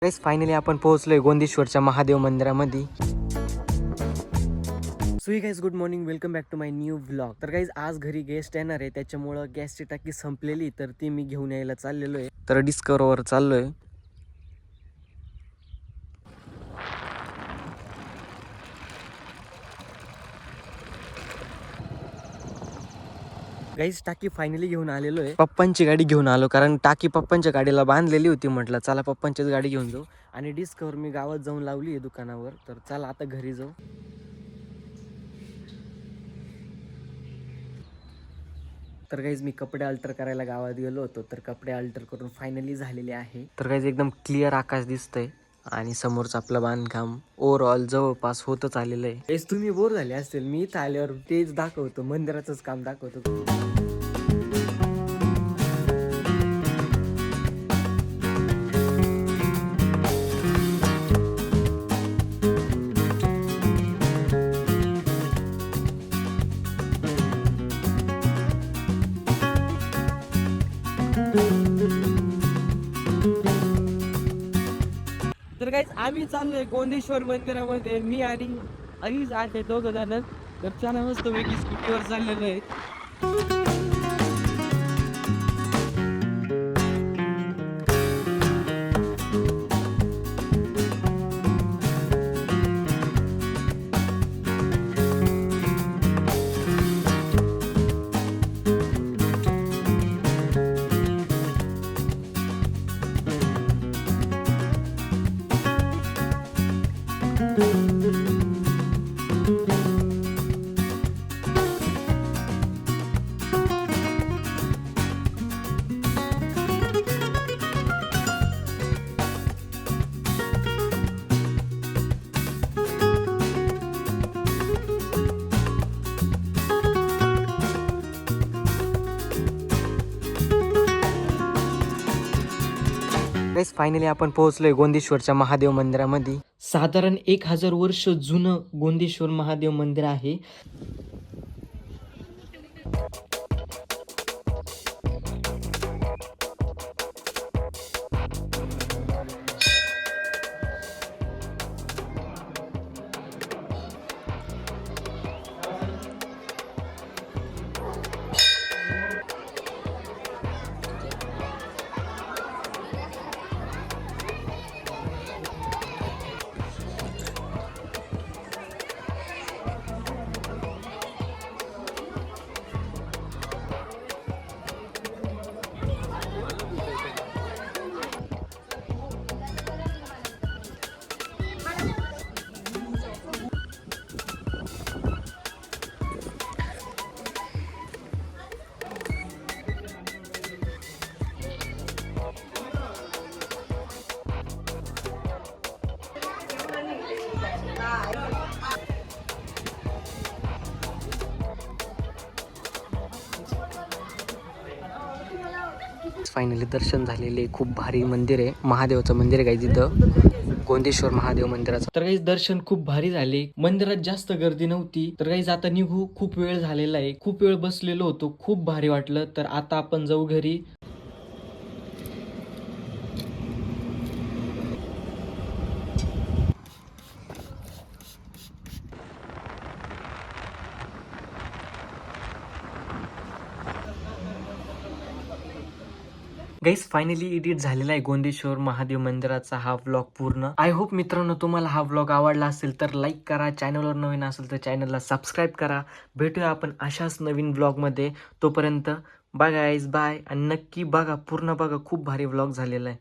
Guys finally आपण पोहोचलोय गोंदेश्वरच्या महादेव मंदिरामध्ये. So guys good morning, welcome back to my new vlog. तर गाइस आज घरी गेस्ट येणार आहे, त्याच्यामुळं गॅसची टाकी संपलेली, तर ती मी घेऊन यायला चाललेलो आहे. तर डिस्कवरवर चाललोय. गाइस टाकी फायनली घेऊन आलेलो आहे. पप्पांची गाडी घेऊन आलो, कारण टाकी पप्पांच्या गाडीला बांधलेली होती. म्हटलं चला पप्पांचीच गाडी घेऊन जाऊ. आणि डिस्कवर मी गावात जाऊन लावली आहे दुकानावर. तर चला आता घरी जाऊ. तर गाइज मी कपडे अल्टर करायला गावात गेलो होतो, तर कपडे अल्टर करून फायनली झालेले आहे. तर गाइज एकदम क्लिअर आकाश दिसतंय आणि समोरचं आपलं बांधकाम ओव्हरऑल जवळपास होतच आलेलं आहे. गाइज तुम्ही बोर झाले असतील, मी इथं आल्यावर तेच दाखवतो, मंदिराचंच काम दाखवतो. तर गाइस आम्ही चाललोय गोंदेश्वर मंदिरामध्ये. मी आणि अरीज आहे दोघ जण. तर चला मस्त वेगळी स्कूटीवर चाललेलो आहे. गाइस फायनली आपण पोहोचलोय गोंदेश्वरच्या महादेव मंदिरामध्ये. साधारण 1000 वर्ष जुनं गोंदेश्वर महादेव मंदिर आहे. फायनली दर्शन झालेले. खूप भारी मंदिर आहे, महादेवाचं मंदिर आहे काही तिथं, गोंदेश्वर महादेव मंदिराचं. तर काही दर्शन खूप भारी झाले. मंदिरात जास्त गर्दी नव्हती. तर काही आता निघू, खूप वेळ झालेला आहे. खूप वेळ बसलेलो होतो, खूप भारी वाटलं. तर आता आपण जाऊ घरी. गाइस फायनली एडिट झालेला आहे गोंदेश्वर महादेव मंदिराचा हा व्लॉग पूर्ण. आय होप मित्रांनो तुम्हाला हा व्लॉग आवडला असेल तर लाईक करा. चॅनलवर नवीन असेल तर चॅनलला सबस्क्राईब करा. भेटूया आपण अशाच नवीन व्लॉगमध्ये. तोपर्यंत बाय गाइस, बाय. आणि नक्की बघा, पूर्ण बघा, खूप भारी व्लॉग झालेला आहे.